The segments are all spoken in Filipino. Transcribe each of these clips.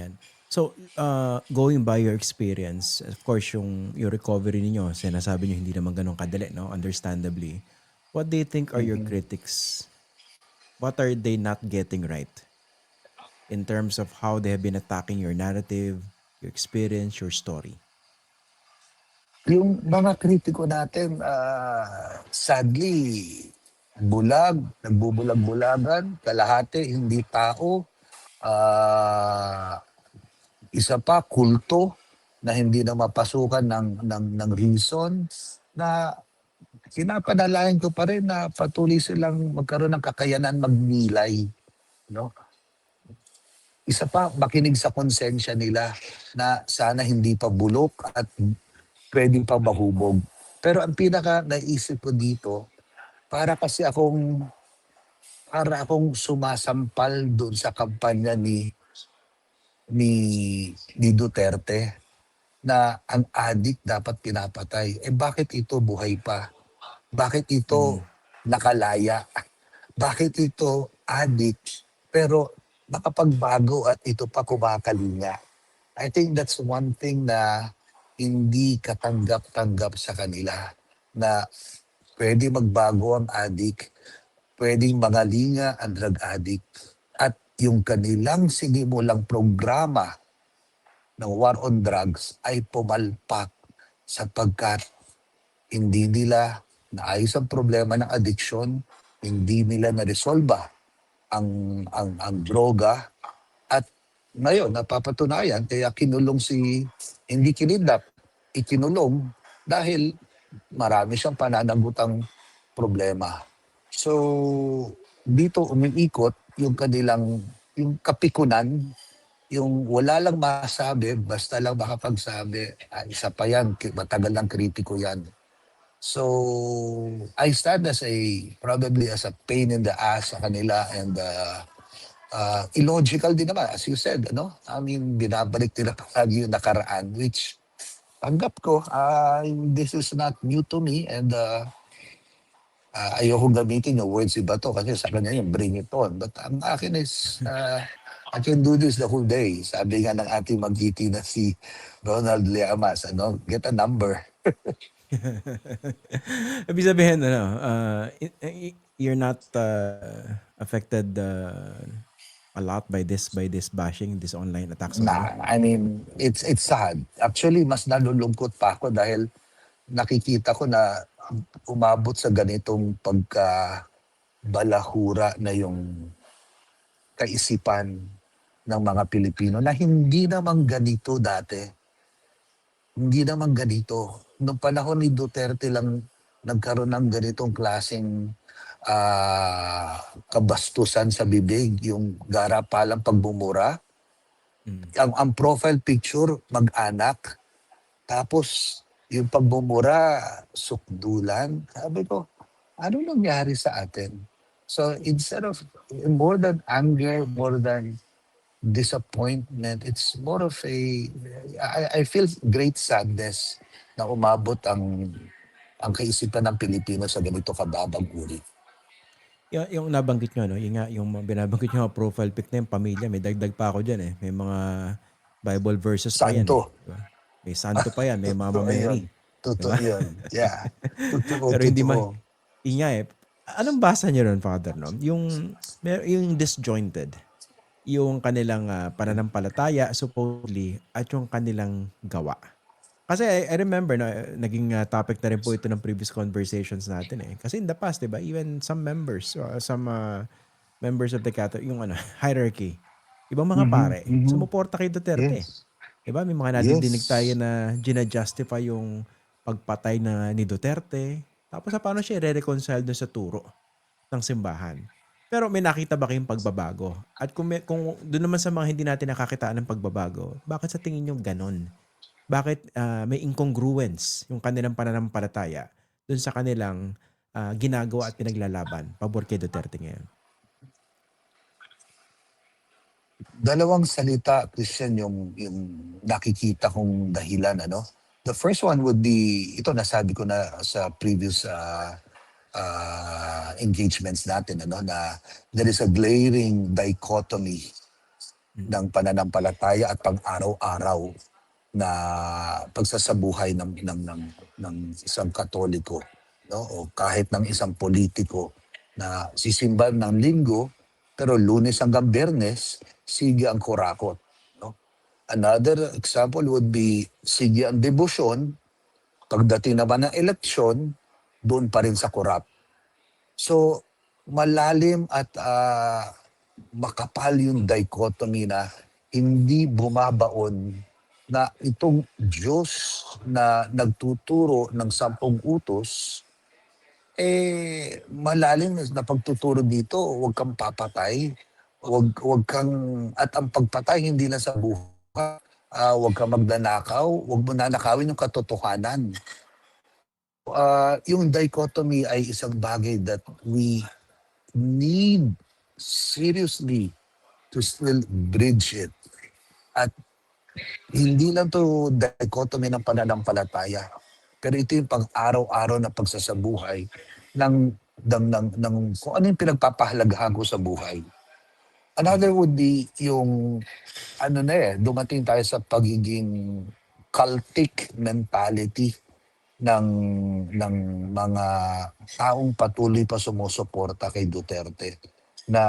Ayan. So, going by your experience, of course, yung recovery ninyo, sinasabi niyo hindi naman gano'n kadali, no? Understandably. What do you think are your Mm. critics? What are they not getting right in terms of how they have been attacking your narrative, your experience, your story? Yung mga kritiko natin, sadly, bulag, nagbubulag-bulagan, kalahati, hindi tao. Ah, isa pa, kulto na hindi na mapasukan ng reason na pinapanalangin ko pa rin na patuloy silang magkaroon ng kakayanan magnilay. No? Isa pa, makinig sa konsensya nila na sana hindi pa bulok at pwede pa mahubog. Pero ang pinaka naisip ko dito, para kasi para akong sumasampal doon sa kampanya ni Duterte na ang adik dapat pinapatay. Eh bakit ito buhay pa? Bakit ito Mm. nakalaya? Bakit ito adik pero nakapagbago at ito pa kumakalinga? I think that's one thing na hindi katanggap-tanggap sa kanila na pwede magbago ang adik, pwedeng mangalinga ang drug addict at yung kanilang sinimulang programa ng war on drugs ay pumalpak sapagkat hindi nila naayos ang problema ng addiction, hindi nila naresolba ang droga at ngayon napapatunayan kaya kinulong hindi kinidnap, ikinulong dahil marami siyang pananagutang problema. So, dito umiikot yung kapikunan, yung wala lang masabi, basta lang makapagsabi, isa pa yan, matagal lang kritiko yan. So, I stand probably as a pain in the ass sa kanila and illogical din naman, as you said, ano? I mean, binabalik nila palagi yung nakaraan, which tanggap ko, this is not new to me and ayoko gamitin yung words iba to kasi sa kanya yung bring it on. But ang akin is, I can do this the whole day. Sabi nga ng ating magkiti na si Ronald Llamas, ano, get a number. Ibig sabihin, ano, you're not affected a lot by this bashing, this online attacks on you? I mean, it's sad. Actually, mas nalulungkot pa ako dahil nakikita ko na umabot sa ganitong pagkabalahura na yung kaisipan ng mga Pilipino na hindi naman ganito dati. Hindi naman ganito. Noong panahon ni Duterte lang nagkaroon ng ganitong klaseng kabastusan sa bibig, yung garapalang pagbumura. Mm. Ang profile picture, mag-anak. Tapos, yung pagbumura, sukdulan. Sabi ko, ano nangyari sa atin? So, instead of, more than anger, more than disappointment, it's more of I feel great sadness na umabot ang kaisipan ng Pilipino sa ganito kababang uri. Yung nabanggit nyo, no? Yung nga, yung binabanggit nyo profile pic na yung pamilya, may dagdag pa ako dyan eh. May mga Bible verses pa yan eh. Santo. Di ba? May santo pa yan, may Mama Totoo yun. Mary. Di Totoo ba? yun. Yeah. Totoo, Pero hindi totoo. yun nga eh. Anong basa nyo ron, Father, no? Yung disjointed, yung kanilang pananampalataya, supposedly, at yung kanilang gawa. Kasi I remember na naging topic na rin po ito ng previous conversations natin eh. Kasi in the past, 'di ba, even some members, some members of the Catholic, yung hierarchy, ibang mga Mhm, pare, mhm. sumuporta kay Duterte. Yes. 'Di ba? May mga nadidinig tayo Yes. na gina-justify yung pagpatay ni Duterte. Tapos paano siya i-reconcile dun sa turo ng simbahan. Pero may nakita ba kayong pagbabago? At kung doon naman sa mga hindi natin nakakitaan ng pagbabago, bakit sa tingin niyo ganon? Bakit may incongruence yung kanilang pananampalataya dun sa kanilang ginagawa at pinaglalaban pabor kay Duterte ngayon? Dalawang salita, Christian, yung nakikita kong dahilan, ano? The first one would be, ito nasabi ko na sa previous engagements natin, ano, na there is a glaring dichotomy ng pananampalataya at pang-araw-araw na pagsasabuhay ng isang Katoliko, no? O kahit ng isang politiko na sisimba ng Linggo, pero Lunes hanggang Biyernes, sige ang kurakot, no? Another example would be sige ang debosyon, pagdating naman ng eleksyon, doon pa rin sa korap. So, malalim at makapal yung dichotomy na hindi bumabaon na itong Diyos na nagtuturo ng 10 utos, malalim na pagtuturo dito, huwag kang papatay, huwag kang, at ang pagpatay hindi lang sa buhay, huwag kang magnanakaw, huwag mo nanakawin yung katotohanan. Yung dichotomy ay isang bagay that we need seriously to still bridge it. At hindi lang to dichotomy ng pananampalataya, pero ito yung pang-araw-araw na pagsasabuhay ng kung ano yung pinagpapahalagahan ko sa buhay. Another would be yung dumating tayo sa pagiging cultic mentality ng mga taong patuloy pa sumusuporta kay Duterte. Na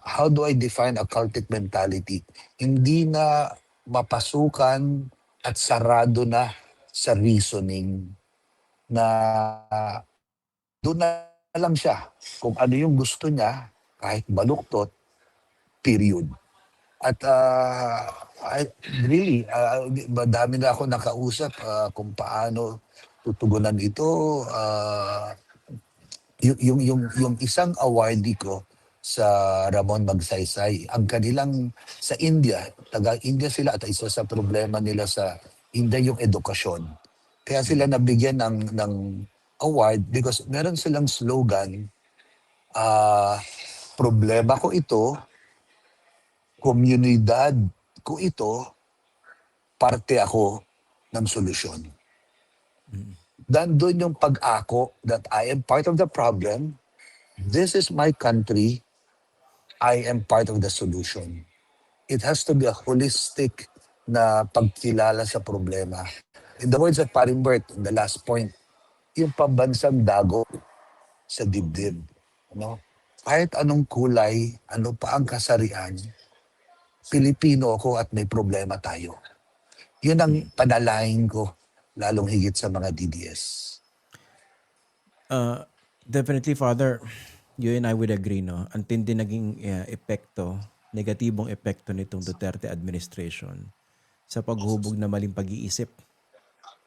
how do I define a cultic mentality? Hindi na mapasukan at sarado na sa reasoning, na doon na lang siya kung ano yung gusto niya, kahit baluktot, period. At really, madami na ako nakausap kung paano tutugunan ito. Yung isang awardee ko sa Ramon Magsaysay, ang kanilang sa India, taga-India sila, at isa sa problema nila sa India yung edukasyon. Kaya sila nabigyan ng award because meron silang slogan, problema ko ito, komunidad ko ito, parte ako ng solusyon. Doon yung pag-ako that I am part of the problem, this is my country, I am part of the solution. It has to be a holistic na pagkilala sa problema. In the words of Paring Bert, in the last point, yung pambansang dago sa dibdib. No? Kahit anong kulay, ano pa ang kasarian, Pilipino ako at may problema tayo. Yun ang panalangin ko, lalong higit sa mga DDS. Definitely, Father, you and I would agree, no? Ang tindi naging epekto, negatibong epekto nitong Duterte administration sa paghubog na maling pag-iisip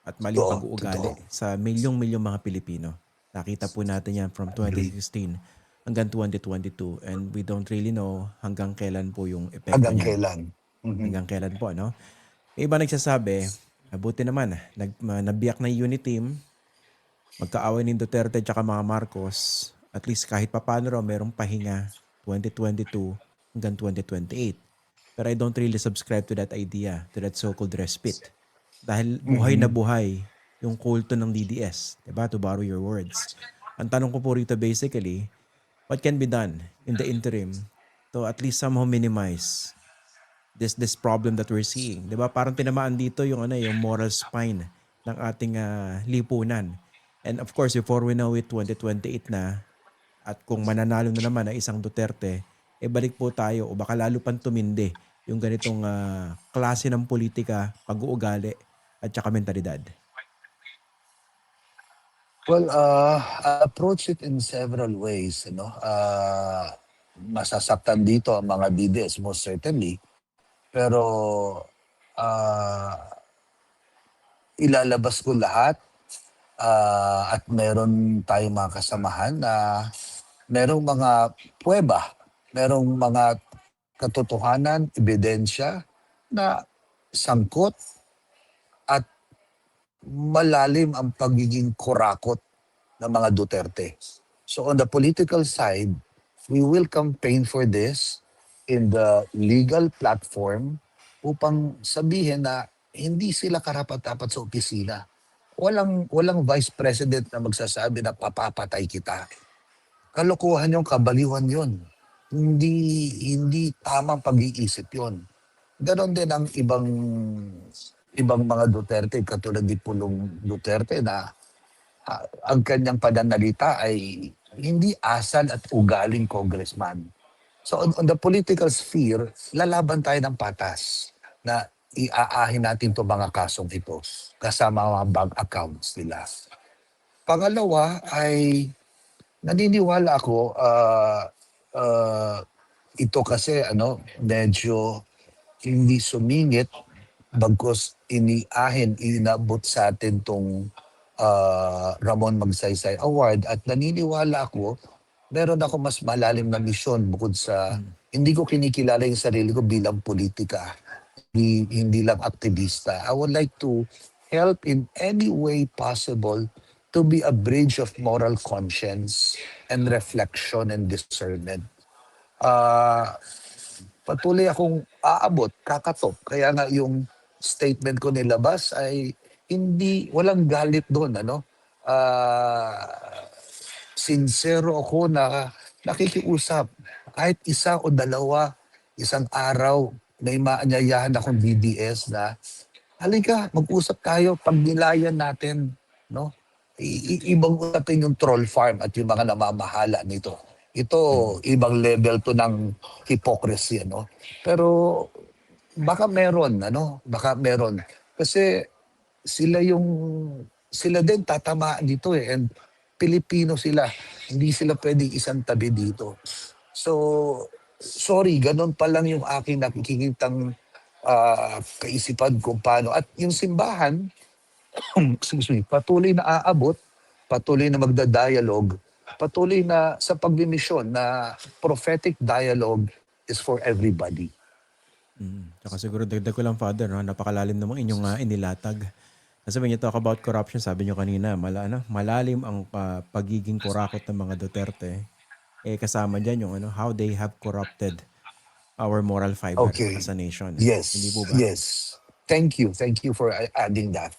at maling pag-uugali sa milyong-milyong mga Pilipino. Nakita po natin yan from 2016 hanggang 2022, and we don't really know hanggang kailan po yung epekto Hanggang niya. kailan. Hanggang kailan po, no? May iba nagsasabi, buti naman, nabiyak na yung unit team, magkaaway ni Duterte at mga Marcos, at least kahit papano raw merong pahinga 2022 hanggang 2028. Pero I don't really subscribe to that idea, to that so-called respite. Dahil buhay na buhay yung kulto ng DDS, diba? To borrow your words. Ang tanong ko po rito basically, what can be done in the interim to at least somehow minimize this problem that we're seeing? Diba? Parang tinamaan dito yung yung moral spine ng ating lipunan. And of course, before we know it, 2028 na, at kung mananalo na naman ang isang Duterte, balik po tayo o baka lalo pang tumindi yung ganitong klase ng politika, pag-uugali at saka mentalidad. Well, I approach it in several ways. Masasaktan dito ang mga DDS, most certainly. Pero ilalabas ko lahat, at meron tayong mga kasamahan na merong mga pruweba, merong mga katotohanan, ebidensya na sangkot at malalim ang pagiging kurakot ng mga Duterte. So on the political side, we will campaign for this in the legal platform upang sabihin na hindi sila karapat-dapat sa opisina. Walang vice president na magsasabi na papapatay kita. Kalokohan yung kabaliwan yon. Hindi tamang pag-iisip yon. Ganon din ang ibang mga Duterte katulad ni Pulong Duterte na ang kanyang pananalita ay hindi asal at ugaling congressman. So on the political sphere, lalaban tayo ng patas na iaahin natin itong mga kasong ito kasama ang mga bank accounts nila. Pangalawa ay naniniwala ako ito kasi medyo hindi sumingit bagkus inabot sa atin tong Ramon Magsaysay Award at naniniwala ako meron ako mas malalim na misyon bukod sa Mm. hindi ko kinikilala yung sarili ko bilang politika, hindi lang aktivista. I would like to help in any way possible to be a bridge of moral conscience and reflection and discernment. Ah, Patuloy akong aabot, kakatok. Kaya nga yung statement ko nilabas ay walang galit doon, sincero ako na nakikiusap. Kahit isa o dalawa, isang araw, may maanyayahan akong BDS na, halika, mag-usap tayo, pagnilayan natin, no? Ibang usapin yung troll farm at yung mga namamahala nito. Ito, Mm. ibang level to ng hypocrisy, no? Pero baka meron, Baka meron. Kasi sila sila din tatamaan dito eh. And Pilipino sila. Hindi sila pwedeng isang tabi dito. So, sorry, ganun pa lang yung aking nakikitang kaisipan kung paano. At yung simbahan, excuse me, patuloy na aabot, patuloy na magda-dialogue, patuloy na sa pagbimisyon na prophetic dialogue is for everybody. Tsaka siguro dagdag ko lang, Father, no, napakalalim namang inyong inilatag. Kasi when you talk about corruption, sabi nyo kanina, malalim ang pagiging kurakot ng mga Duterte. Kasama dyan yung how they have corrupted our moral fiber Okay. as a nation. Hindi Yes, po ba? yes. Thank you. Thank you for adding that.